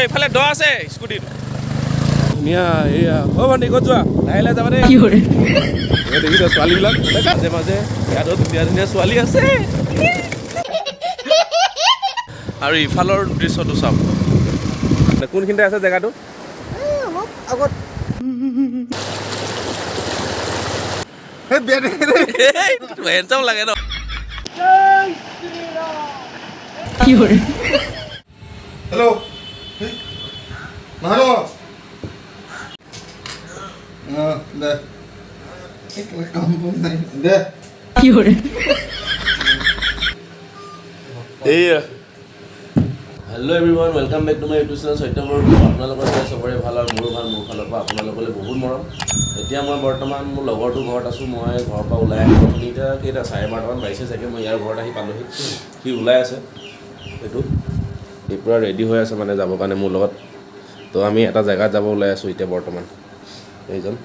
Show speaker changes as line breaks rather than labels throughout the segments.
এইফালে দ আছে স্কুটিত ধুনীয়া এয়া অ ভণ্টি ক'ত যোৱা লাহে লাহে যাবা দেই দেখিছ ছোৱালীবিলাক মাজে মাজে ইয়াতো ধুনীয়া ধুনীয়া ছোৱালী আছে আৰু ইফালৰ দৃশ্যটো চাওক কোনখিনিতে আছে জেগাটো আগত হেণ্ডচাম লাগে ন
हेलो हेलो दे एक काम नहीं दे
hello everyone welcome back to my YouTube channel Satya Baro আপোনালোকৰ সবৰে ভাল আৰু মোৰ ভাল মোৰ ফালৰ পৰা আপোনালোকলৈ বহুত মৰম এতিয়া মই বৰ্তমান মোৰ লগৰটো ঘৰত আছো মই ঘৰৰ পৰা ওলাই আহিছো এতিয়া কেইটা 12:30 বাজিছে চাগে মই ইয়াৰ ঘৰত আহি পালোহি কি ওলাই আছে এইটো এই পুৰা ৰেডি হৈ আছে মানে যাব কাৰণে মোৰ লগত তো আমি এটা জায়গাত যাব ওলাই আছো এতিয়া বৰ্তমান এইজন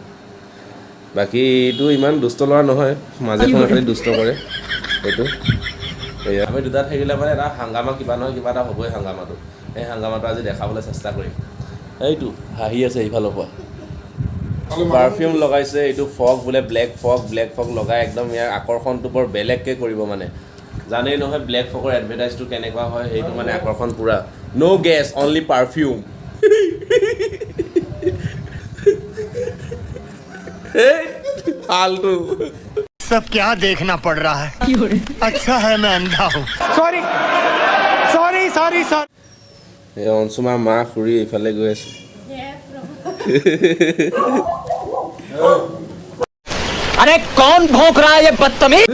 বাকি এইটো ইমান দুষ্ট ল'ৰা নহয় মাজে সময়ে খালি দুষ্ট কৰে এইটো আমি দুটা থাকিলে মানে এটা হাংগামা কিবা নহয় কিবা এটা হ'বই হাংগামাটো এই হাংগামাটো আজি দেখাবলৈ চেষ্টা কৰিম এইটো হাঁহি আছে এইফালৰ পৰা পাৰফিউম লগাইছে এইটো ফগ বোলে ব্লেক ফগ লগাই একদম ইয়াৰ আকৰ্ষণটো বৰ বেলেগকৈ কৰিব মানে জানেই নহয় ব্লেক ফগৰ এডভাৰটাইজটো কেনেকুৱা হয় সেইটো মানে আকৰ্ষণ পুৰা নো গেছ অনলি পাৰফিউম फालतू
सब क्या देखना पड़ रहा है अच्छा है मैं अंधा हूँ सॉरी
এই অনসুমা মা খুৰী ইফালে গৈ আছে
अरे कौन भौंक रहा है ये बदतमीज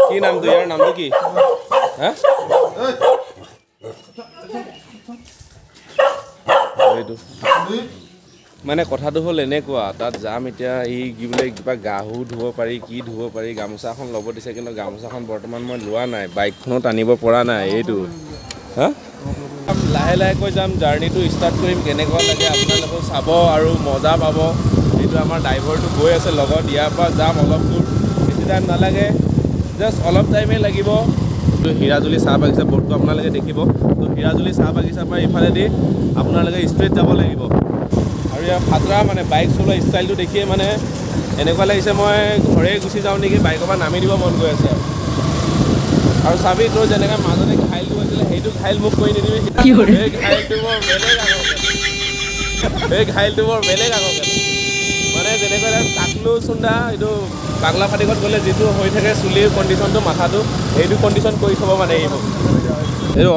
কি নামটো ইয়াৰ নামটো কি হা এইটো মানে কথাটো হ'ল এনেকুৱা তাত যাম এতিয়া এই কি বোলে কিবা গাহু ধুব পাৰি কি ধুব পাৰি গামোচাখন ল'ব দিছে কিন্তু গামোচাখন বৰ্তমান মই লোৱা নাই বাইকখনো টানিব পৰা নাই এইটো হা লাহে লাহেকৈ যাম জাৰ্ণিটো ষ্টাৰ্ট কৰিম কেনেকুৱা লাগে আপোনালোকেও চাব আৰু মজা পাব এইটো আমাৰ ড্ৰাইভাৰটো গৈ আছে লগত ইয়াৰ পৰা যাম অলপ দূৰ বেছি টাইম নালাগে জাষ্ট অলপ টাইমেই লাগিব তো হীৰাজুলি চাহ বাগিচা বৰ্ডটো আপোনালোকে দেখিব তো হীৰাজুলি চাহ বাগিচাৰ পৰা ইফালেদি আপোনালোকে ষ্ট্ৰেইট যাব লাগিব আৰু ইয়াৰ খাতৰা মানে বাইক চলোৱা ষ্টাইলটো দেখিয়ে মানে এনেকুৱা লাগিছে মই ঘৰে গুচি যাওঁ নেকি বাইকৰ পৰা নামি দিব মন গৈ আছে আৰু চাবি তোৰ যেনেকৈ মাজতে ঘাইলটো আছিলে সেইটো ঘাইল মোক কৈ নিদিবি এই ঘাইলটো বৰ বেলেগ আগত মানে যেনেকৈ টাকলু চুন্দা এইটো পাগলা ফাটিকত গ'লে যিটো হৈ থাকে চুলিৰ কণ্ডিশ্যনটো মাথাটো সেইটো কণ্ডিশ্যন কৰি থ'ব মানে এইটো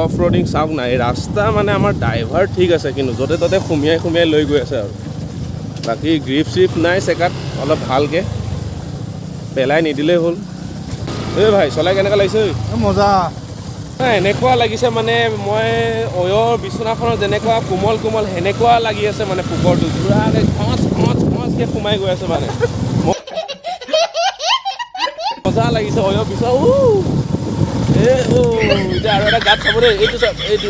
অফ ৰোডিং চাওক নাই ৰাস্তা মানে আমাৰ ড্ৰাইভাৰ ঠিক আছে কিন্তু য'তে ত'তে সুমিয়াই লৈ গৈ আছে আৰু বাকী গ্ৰিপ চিপ নাই চেকাত অলপ ভালকৈ পেলাই নিদিলেই হ'ল এই ভাই চলাই কেনেকুৱা লাগিছে
मजा
এনেকুৱা লাগিছে মানে মই অয়ৰ বিচনাখনত যেনেকুৱা কোমল সেনেকুৱা লাগি আছে মানে পোকৰটো পুৰাকৈ খচকৈ সোমাই গৈ আছে মানে মজা লাগিছে অয়ৰ বিচনা এতিয়া আৰু এটা গাত চাব দেই এইটো চাওক এইটো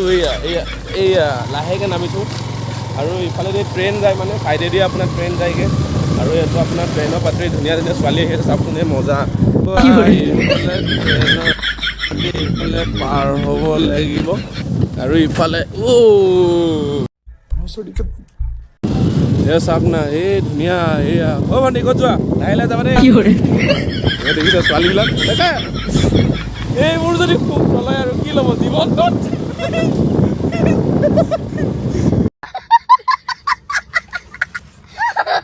এয়া লাহেকৈ নামিছোঁ আৰু ইফালেদি ট্ৰেইন যায় মানে চাইডেদি আপোনাৰ ট্ৰেইন যায়গৈ আৰু এইটো আপোনাৰ ট্ৰেইনৰ পাত্ৰী ধুনীয়া ছোৱালী আহি আছে চাওকচোন এই মজা ইফালে পাৰ হ'ব লাগিব আৰু ইফালে চাওক না এই ধুনীয়া এয়া অ ভণ্টি ক'ত যোৱা লাহে লাহে যাবা দেই দেখিছ ছোৱালীবিলাক এইবোৰ যদি খুব চলাই আৰু কি ল'ব জীৱনটোত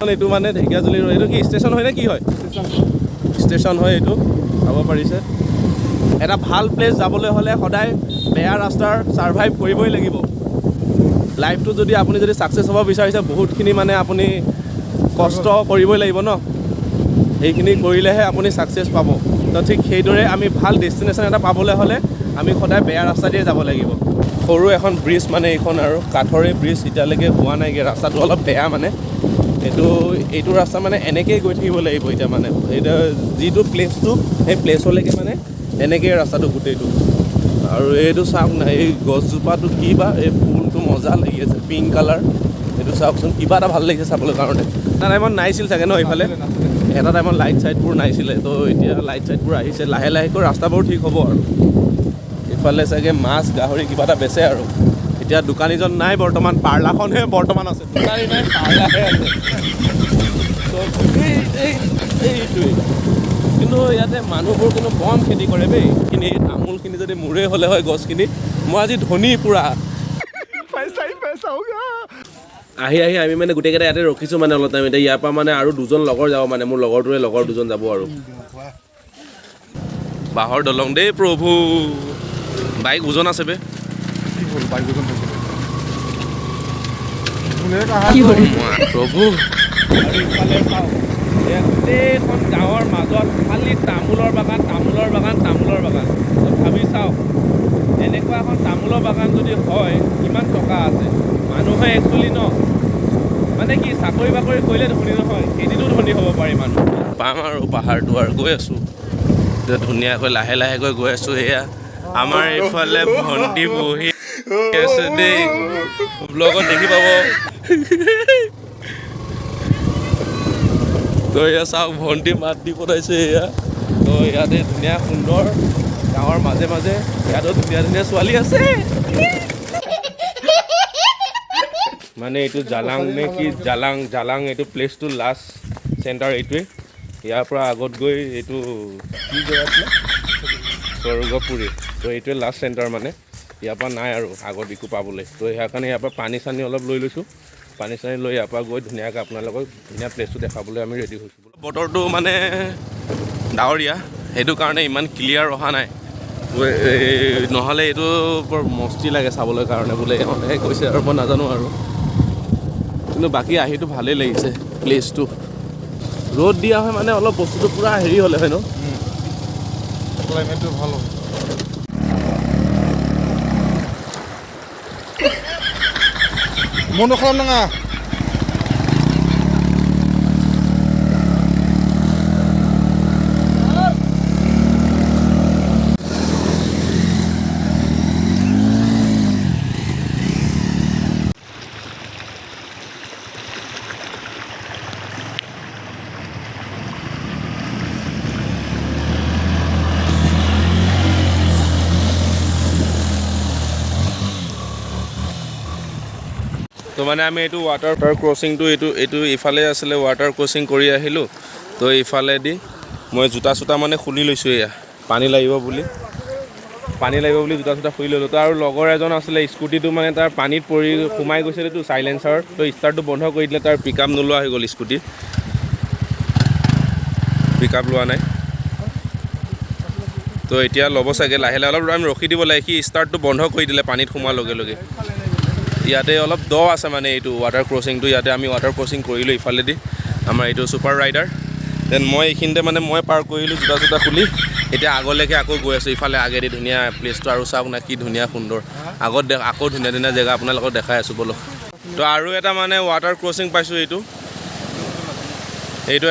এইটো মানে ঢেকীয়াজুলিৰ এইটো কি ষ্টেচন হয় নে কি হয় ষ্টেচন হয় এইটো চাব পাৰিছে এটা ভাল প্লেচ যাবলৈ হ'লে সদায় বেয়া ৰাস্তাৰ ছাৰ্ভাইভ কৰিবই লাগিব লাইফটো যদি আপুনি যদি ছাকচেছ হ'ব বিচাৰিছে বহুতখিনি মানে আপুনি কষ্ট কৰিবই লাগিব ন সেইখিনি কৰিলেহে আপুনি ছাকচেছ পাব তো ঠিক সেইদৰে আমি ভাল ডেষ্টিনেশ্যন এটা পাবলৈ হ'লে আমি সদায় বেয়া ৰাস্তা দিয়ে যাব লাগিব সৰু এখন ব্ৰিজ মানে এইখন আৰু কাঠৰে ব্ৰিজ এতিয়ালৈকে হোৱা নাইগৈ ৰাস্তাটো অলপ বেয়া মানে এইটো ৰাস্তা মানে এনেকৈয়ে গৈ থাকিব লাগিব এতিয়া মানে এতিয়া যিটো প্লেচটো সেই প্লেচলৈকে মানে এনেকৈ ৰাস্তাটো গোটেইটো আৰু এইটো চাওক না এই গছজোপাটো কি বা এই ফুলটো মজা লাগি আছে পিংক কালাৰ এইটো চাওকচোন কিবা এটা ভাল লাগিছে চাবলৈ কাৰণে এটা টাইমত নাইছিল চাগে ন এইফালে এটা টাইমত লাইট চাইটবোৰ নাইছিলে তো এতিয়া লাইট চাইটবোৰ আহিছে লাহে লাহেকৈ ৰাস্তাবোৰ ঠিক হ'ব আৰু এইফালে চাগে মাছ গাহৰি কিবা এটা বেচে আৰু এতিয়া দোকানীজন নাই বৰ্তমান পাৰ্লাখনহে বৰ্তমান আছে দোকানী নাই পাৰ্লাহে আছে এইটোৱে কিন্তু ইয়াতে মানুহবোৰ কিন্তু কম খেতি কৰে দেই এইখিনি তামোলখিনি যদি মোৰে হ'লে হয় গছখিনি মই আজি ধনী পূৰা আহি আমি মানে গোটেইকেইটা ইয়াতে ৰখিছোঁ মানে অলপ টাইম এতিয়া ইয়াৰ পৰা মানে আৰু দুজন লগৰ যাব মানে মোৰ লগৰটোৱে লগৰ দুজন যাব আৰু বাঁহৰ দলং দেই প্ৰভু বাইক ওজন আছে বে প্ৰভু গোটেইখন গাঁৱৰ মাজত খালি তামোলৰ বাগান ভাবি চাওক এনেকুৱা এখন তামোলৰ বাগান যদি হয় কিমান টকা আছে মানুহে একচুৱেলি ন মানে কি চাকৰি বাকৰি কৰিলে ধনী নহয় খেতিতো ধনী হ'ব পাৰি মানুহ পাম আৰু পাহাৰটো আৰু গৈ আছোঁ ধুনীয়াকৈ লাহে লাহেকৈ গৈ আছোঁ এয়া আমাৰ এইফালে ভণ্টি বহি আছে দেই ব্লগত দেখি পাব তো এয়া চাওক ভণ্টি মাত দি পঠাইছে এয়া তো ইয়াতে ধুনীয়া সুন্দৰ গাঁৱৰ মাজে মাজে ইয়াতো ধুনীয়া ধুনীয়া ছোৱালী আছে মানে এইটো জালাং নে কি জালাং এইটো প্লেচটো লাষ্ট চেণ্টাৰ এইটোৱে ইয়াৰ পৰা আগত গৈ এইটো কি গৈ আছিলে স্বৰ্গপুৰী তো এইটোৱে লাষ্ট চেণ্টাৰ মানে ইয়াৰ পৰা নাই আৰু আগত একো পাবলৈ তো ইয়াৰ কাৰণে ইয়াৰ পৰা পানী চানী অলপ লৈ লৈছোঁ পানী চানী লৈ ইয়াৰ পৰা গৈ ধুনীয়াকৈ আপোনালোকক ধুনীয়া প্লেচটো দেখাবলৈ আমি ৰেডি হৈছোঁ বতৰটো মানে ডাৱৰীয়া সেইটো কাৰণে ইমান ক্লিয়াৰ অহা নাই নহ'লে এইটো বৰ মস্তি লাগে চাবলৈ কাৰণে বোলে ইহঁতে কৈছে আৰু মই নাজানো আৰু কিন্তু বাকী আহিটো ভালেই লাগিছে প্লেচটো ৰ'দ দিয়া হয় মানে অলপ বস্তুটো পূৰা হেৰি হ'লে হয় ন
ক্লাইমেটটো ভাল হয় মন খালাম নাঙা
তো মানে আমি এইটো ৱাটাৰ ক্ৰচিংটো এইটো ইফালে আছিলে ৱাটাৰ ক্ৰচিং কৰি আহিলোঁ তো ইফালেদি মই জোতা চোতা মানে খুলি লৈছোঁ এয়া পানী লাগিব বুলি জোতা চোতা খুলি ল'লোঁ তো আৰু লগৰ এজন আছিলে স্কুটিটো মানে তাৰ পানীত পৰি সোমাই গৈছিলেতো চাইলেঞ্চাৰ তো ষ্টাৰ্টটো বন্ধ কৰি দিলে তাৰ পিক আপ নোলোৱা হৈ গ'ল স্কুটি পিক আপ লোৱা নাই তো এতিয়া ল'ব চাগে লাহে লাহে অলপ আমি ৰখি দিব লাগে সি ষ্টাৰ্টটো বন্ধ কৰি দিলে পানীত সোমোৱাৰ লগে লগে ইয়াতে অলপ দ আছে মানে এইটো ৱাটাৰ ক্ৰচিংটো ইয়াতে আমি ৱাটাৰ ক্ৰচিং কৰিলোঁ ইফালেদি আমাৰ এইটো ছুপাৰ ৰাইডাৰ দেন মই এইখিনিতে মানে মই পাৰ কৰিলোঁ জোতা চোতা খুলি এতিয়া আগলৈকে আকৌ গৈ আছোঁ ইফালে আগেদি ধুনীয়া প্লেচটো আৰু চাওক না কি ধুনীয়া সুন্দৰ আগত আকৌ ধুনীয়া ধুনীয়া জেগা আপোনালোকক দেখাই আছোঁ বলক তো আৰু এটা মানে ৱাটাৰ ক্ৰচিং পাইছোঁ এইটো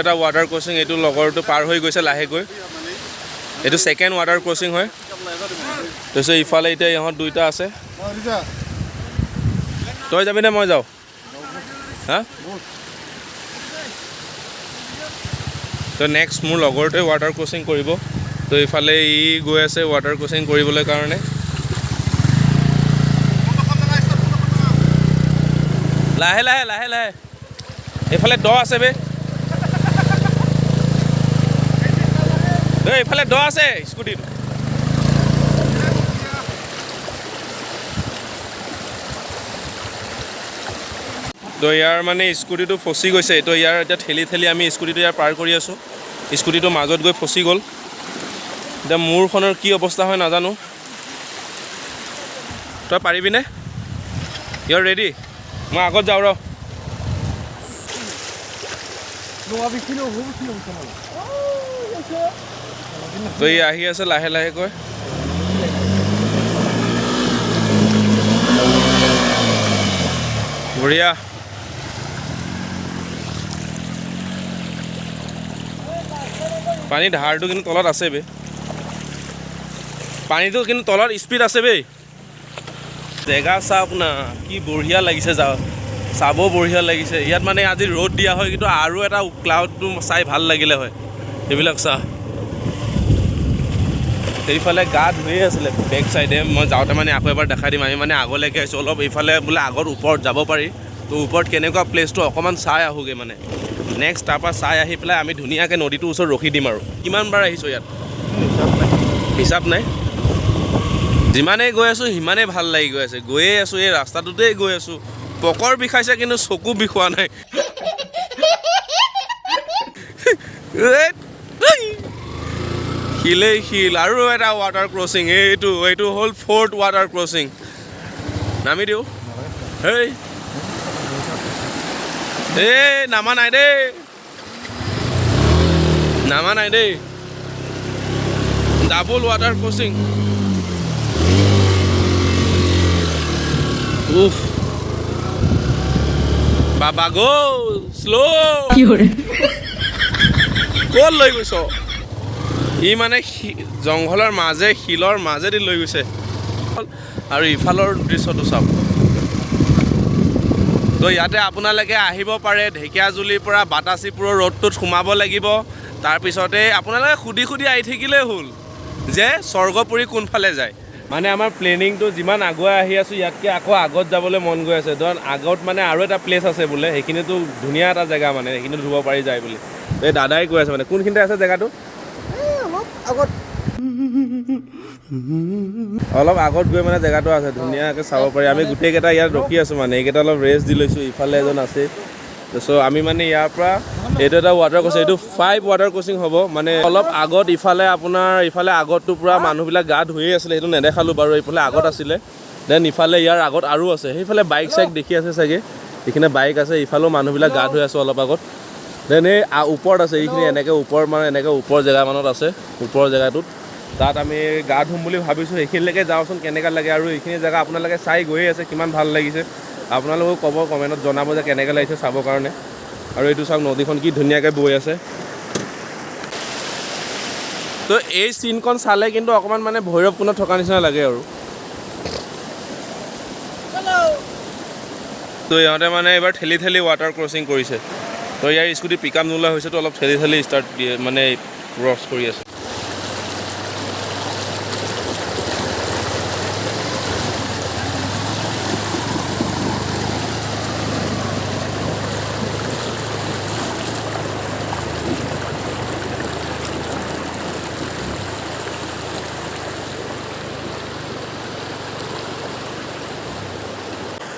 এটা ৱাটাৰ ক্ৰচিং এইটো লগৰটো পাৰ হৈ গৈছে লাহেকৈ এইটো ছেকেণ্ড ৱাটাৰ ক্ৰচিং হয় তাৰপিছত ইফালে এতিয়া ইহঁত দুইটা আছে তই যাবি নে মই যাওঁ হা তো নেক্সট মোৰ লগৰটোৱে ৱাটাৰ ক্ৰচিং কৰিব তো ইফালে ই গৈ আছে ৱাটাৰ ক্ৰচিং কৰিবলৈ কাৰণে লাহে লাহে লাহে লাহে এইফালে দ আছে বে এইফালে দ আছে স্কুটিত তো ইয়াৰ মানে স্কুটিটো ফচি গৈছে তো ইয়াৰ এতিয়া ঠেলি আমি স্কুটিটো ইয়াৰ পাৰ কৰি আছোঁ স্কুটিটো মাজত গৈ ফচি গ'ল এতিয়া মোৰখনৰ কি অৱস্থা হয় নাজানো তই পাৰিবিনে ইউ আৰ ৰেডি মই আগত যাওঁ ৰ তো ই আহি আছে লাহে লাহেকৈ বঢ়িয়া পানী ধাৰটো কিন্তু তলত আছে বে পানীটো কিন্তু তলত স্পীড আছে বে জেগা চাওক না কি বঢ়িয়া লাগিছে চাব বঢ়িয়া লাগিছে ইয়াত মানে আজি ৰ'দ দিয়া হয় কিন্তু আৰু এটা ক্লাউডটো চাই ভাল লাগিলে হয় এইবিলাক চা সেইফালে গা ধুয়ে আছিলে বেক চাইডে মই যাওঁতে মানে আকৌ এবাৰ দেখাই দিম আমি মানে আগলৈকে আহিছোঁ অলপ এইফালে বোলে আগত ওপৰত যাব পাৰি তো ওপৰত কেনেকুৱা প্লেচটো অকণমান চাই আহোঁগৈ মানে নেক্সট তাৰপৰা চাই আহি পেলাই আমি ধুনীয়াকৈ নদীটোৰ ওচৰত ৰখি দিম আৰু কিমানবাৰ আহিছোঁ ইয়াত হিচাপ নাই যিমানেই গৈ আছোঁ সিমানেই ভাল লাগি গৈ আছে গৈয়ে আছোঁ এই ৰাস্তাটোতেই গৈ আছোঁ পকৰ বিষাইছে কিন্তু চকু বিষোৱা নাই শিলেই শিল আৰু এটা ৱাটাৰ ক্ৰচিং এইটো হ'ল 4th ৱাটাৰ ক্ৰচিং নামি দিওঁ হেই এই নামা নাই দেই ডাবল ৱাটাৰ ক্ৰচিং উফ বাবা গ'ল শ্ল' ক'ত লৈ গৈছ ই মানে জংঘলৰ মাজে শিলৰ মাজেদি লৈ গৈছে আৰু ইফালৰ দৃশ্যটো চাওক তো ইয়াতে আপোনালোকে আহিব পাৰে ঢেকীয়াজুলিৰ পৰা বাটাচীপুৰৰ ৰোডটোত সোমাব লাগিব তাৰপিছতে আপোনালোকে সুধি আহি থাকিলেই হ'ল যে স্বৰ্গপুৰী কোনফালে যায় মানে আমাৰ প্লেনিংটো যিমান আগুৱাই আহি আছোঁ ইয়াতকৈ আকৌ আগত যাবলৈ মন গৈ আছে ধৰক আগত মানে আৰু এটা প্লেচ আছে বোলে সেইখিনিতো ধুনীয়া এটা জেগা মানে সেইখিনি ধুব পাৰি যায় বুলি এই দাদাই কৈ আছে মানে কোনখিনিতে আছে জেগাটো অলপ আগত গৈ মানে জেগাটো আছে ধুনীয়াকৈ চাব পাৰি আমি গোটেইকেইটা ইয়াত ৰখি আছোঁ মানে এইকেইটা অলপ ৰেষ্ট দি লৈছোঁ ইফালে এজন আছে চ' আমি মানে ইয়াৰ পৰা এইটো এটা ৱাটাৰ ক্ৰচিং এইটো 5 ৱাটাৰ ক্ৰচিং হ'ব মানে অলপ আগত ইফালে আগতটো পূৰা মানুহবিলাক গা ধুয়ে আছিলে সেইটো নেদেখালোঁ বাৰু এইফালে আগত আছিলে দেন ইফালে ইয়াৰ আগত আৰু আছে সেইফালে বাইক চাইক দেখি আছে চাগে এইখিনি বাইক আছে ইফালেও মানুহবিলাক গা ধুই আছে অলপ আগত দেন এই ওপৰত আছে এইখিনি এনেকৈ ওপৰ জেগামানত আছে ওপৰৰ জেগাটোত তাত আমি গা ধুম বুলি ভাবিছোঁ সেইখিনিলৈকে যাওঁচোন কেনেকুৱা লাগে আৰু এইখিনি জেগা আপোনালোকে চাই গৈয়ে আছে কিমান ভাল লাগিছে আপোনালোকেও ক'ব কমেণ্টত জনাব যে কেনেকৈ লাগিছে চাবৰ কাৰণে আৰু এইটো চাওক নদীখন কি ধুনীয়াকৈ বৈ আছে তো এই চিনখন চালে কিন্তু অকণমান মানে ভৈৰৱকুণ্ডত থকা নিচিনা লাগে আৰু তো ইহঁতে মানে এইবাৰ ঠেলি ৱাটাৰ ক্ৰচিং কৰিছে তো ইয়াৰ স্কুটি পিক আপ নোলোৱা হৈছে তো অলপ ঠেলি ষ্টাৰ্ট দিয়ে মানে ক্ৰছ কৰি আছে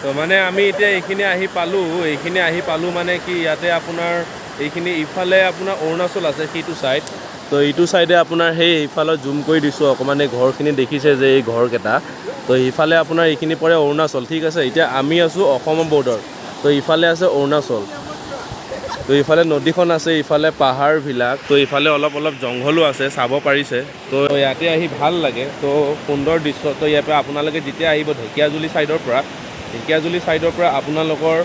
তো মানে আমি এতিয়া এইখিনি আহি পালোঁ মানে কি ইয়াতে আপোনাৰ এইখিনি ইফালে আপোনাৰ অৰুণাচল আছে সেইটো চাইড তো এইটো চাইডে আপোনাৰ সেই ইফালত জুম কৰি দিছোঁ অকণমান এই ঘৰখিনি দেখিছে যে এই ঘৰকেইটা তো ইফালে আপোনাৰ এইখিনি পৰে অৰুণাচল ঠিক আছে এতিয়া আমি আছোঁ অসমৰ বৰ্ডাৰ তো ইফালে আছে অৰুণাচল তো ইফালে নদীখন আছে ইফালে পাহাৰবিলাক তো ইফালে অলপ জংঘলো আছে চাব পাৰিছে তো ইয়াতে আহি ভাল লাগে তো সুন্দৰ দৃশ্য তো ইয়াৰ পৰা আপোনালোকে যেতিয়া আহিব ঢেকীয়াজুলি ছাইডৰ পৰা আপোনালোকৰ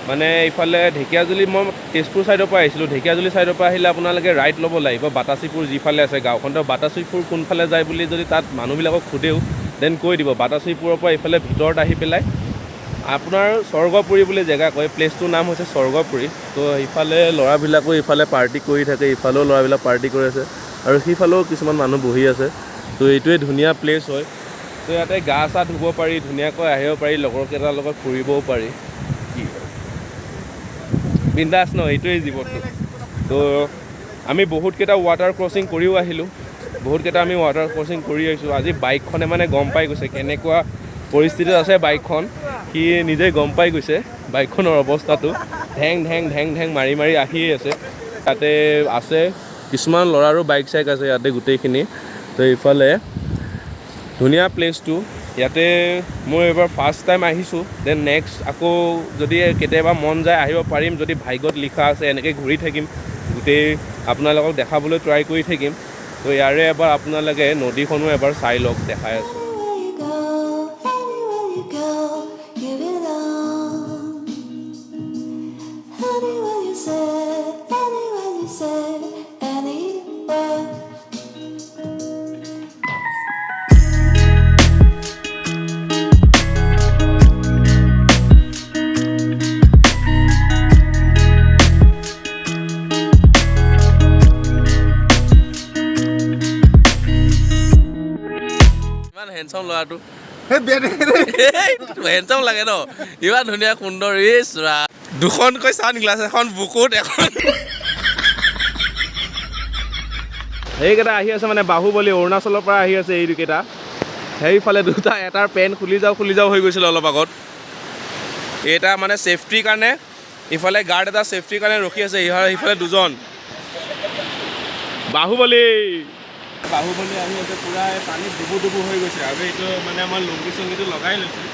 মানে ইফালে ঢেকীয়াজুলি মই তেজপুৰ ছাইডৰ পৰা আহিছিলোঁ ঢেকীয়াজুলি ছাইডৰ পৰা আহিলে আপোনালোকে ৰাইট ল'ব লাগিব বাটাচীপুৰ যিফালে আছে গাঁওখন তো বাটাচীপুৰ কোনফালে যায় বুলি যদি তাত মানুহবিলাকক সোধেও দেন কৈ দিব বাটাচীপুৰৰ পৰা ইফালে ভিতৰত আহি পেলাই আপোনাৰ স্বৰ্গপুৰী বুলি জেগা কয় প্লেচটোৰ নাম হৈছে স্বৰ্গপুৰী তো ইফালে ল'ৰাবিলাকো ইফালে পাৰ্টি কৰি থাকে ইফালেও ল'ৰাবিলাক পাৰ্টি কৰি আছে আৰু সিফালেও কিছুমান মানুহ বহি আছে তো এইটোৱে ধুনীয়া প্লেচ হয় তো ইয়াতে গা চা ধুব পাৰি ধুনীয়াকৈ আহিব পাৰি লগৰকেইটাৰ লগত ফুৰিবও পাৰি কি বিন্দাছ ন এইটোৱেই জীৱনটো তো আমি বহুতকেইটা ৱাটাৰ ক্ৰচিং কৰিও আহিলোঁ কৰি আহিছোঁ আজি বাইকখনে মানে গম পাই গৈছে কেনেকুৱা পৰিস্থিতিত আছে বাইকখন সি নিজে গম পাই গৈছে বাইকখনৰ অৱস্থাটো ঢেং মাৰি আহিয়ে আছে তাতে আছে কিছুমান ল'ৰাৰো বাইক চাইক আছে ইয়াতে গোটেইখিনি তো ইফালে ধুনীয়া প্লেচটো ইয়াতে মই এইবাৰ ফাৰ্ষ্ট টাইম আহিছোঁ দেন নেক্সট আকৌ যদি কেতিয়াবা মন যায় আহিব পাৰিম যদি ভাগ্যত লিখা আছে এনেকৈ ঘূৰি থাকিম গোটেই আপোনালোকক দেখাবলৈ ট্ৰাই কৰি থাকিম তো ইয়াৰে এবাৰ আপোনালোকে নদীখনো এবাৰ চাই লওক দেখাই আছোঁ হেণ্ডচাম ল'ৰাটো
হে বেয়া দেখে দেই
হেণ্ডচাম লাগে ন ইমান ধুনীয়া সুন্দৰ ইছ ৰা দুখনকৈ ছানগ্লাছ এখন বুকুত এখন সেইকেইটা আহি আছে মানে বাহুবলী অৰুণাচলৰ পৰা আহি আছে এইকেইটা সেইফালে দুটা এটাৰ পেন খুলি যাওঁ হৈ গৈছিলে অলপ আগত এটা মানে ছেফটিৰ কাৰণে ইফালে গাৰ্ড এটা ছেফটিৰ কাৰণে ৰখি আছে ইফালে দুজন বাহুবলী আহি আছে পূৰা পানীত ডুবু হৈ গৈছে আৰু এইটো মানে মই লুংগি চুংগিটো লগাই লৈছোঁ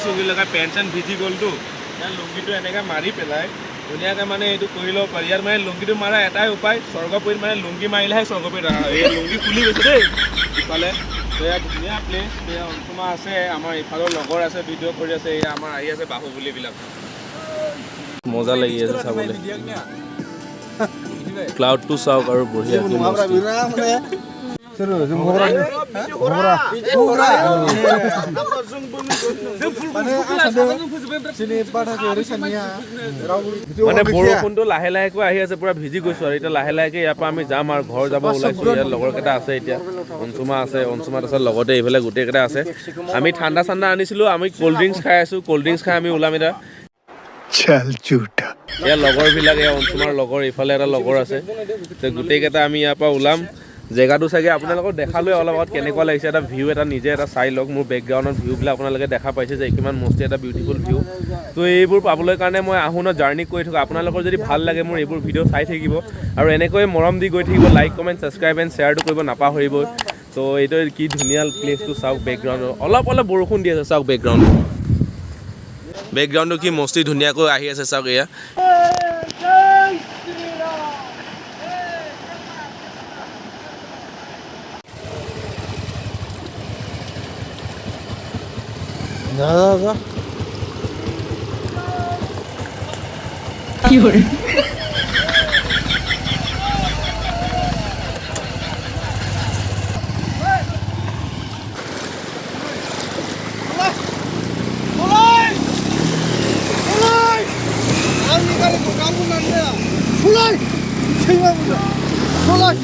লুংগি লগাই পেণ্ট চেণ্ট ভিজি গ'লতো এতিয়া লুংগিটো এনেকৈ মাৰি পেলাই ধুনীয়াকৈ মানে এইটো কৰি ল'ব পাৰি ইয়াত মানে লুংগিটো মাৰা এটাই উপায় স্বৰ্গপুৰীত মানে লুংগি মাৰিলেহে স্বৰ্গপুৰীত অহা হয় এই লুংগি খুলি গৈছে দেই ইফালে এয়া ধুনীয়া প্লেচ এয়া অন্তমা আছে আমাৰ ইফালৰ লগৰ আছে ভিডিঅ' কৰি আছে এয়া আমাৰ আহি আছে বাহুবলীবিলাক মজা লাগি আছে চাবলৈ ক্লাউডটো চাওক আৰু বঢ়িয়া মানে বৰষুণটো লাহে লাহেকৈ আহি আছে পুৰা ভিজি গৈছো আৰু এতিয়া লাহে লাহেকে ইয়াৰ পৰা আমি যাম আৰু ঘৰ যাব ওলাইছো ইয়াৰ লগৰ কেইটা আছে এতিয়া অঞ্চুমা আছে অঞ্চুমাত আছে লগতে এইফালে গোটেই কেইটা আছে আমি ঠাণ্ডা আনিছিলো আমি ক'ল্ড ড্ৰিংকছ খাই আছো ক'ল্ড ড্ৰিংকছ খাই আমি ওলাম এতিয়া
चल झूठा
ইয়াৰ লগৰবিলাক এয়া অঞ্চুমাৰ লগৰ ইফালে এটা লগৰ আছে গোটেইকেইটা আমি ইয়াৰ পৰা ওলাম জেগাটো চাগে আপোনালোকক দেখালৈ অলপ আগত কেনেকুৱা লাগিছে এটা ভিউ এটা নিজে এটা চাই লওক মোৰ বেকগ্ৰাউণ্ডৰ ভিউবিলাক আপোনালোকে দেখা পাইছে যে কিমান মস্তি এটা বিউটিফুল ভিউ তো এইবোৰ পাবলৈ কাৰণে মই আহোঁ ন জাৰ্ণি কৰি থাকোঁ আপোনালোকৰ যদি ভাল লাগে মোৰ এইবোৰ ভিডিঅ' চাই থাকিব আৰু এনেকৈ মৰম দি গৈ থাকিব লাইক কমেণ্ট ছাবস্ক্ৰাইব এণ্ড শ্বেয়াৰটো কৰিব নাপাহৰিব তো এইটো কি ধুনীয়া প্লেচটো চাওক বেকগ্ৰাউণ্ডৰ অলপ বৰষুণ দি আছে চাওক বেকগ্ৰাউণ্ডটো কি মস্তি ধুনীয়াকৈ আহি আছে চাওক এয়া
কি হল
Solay!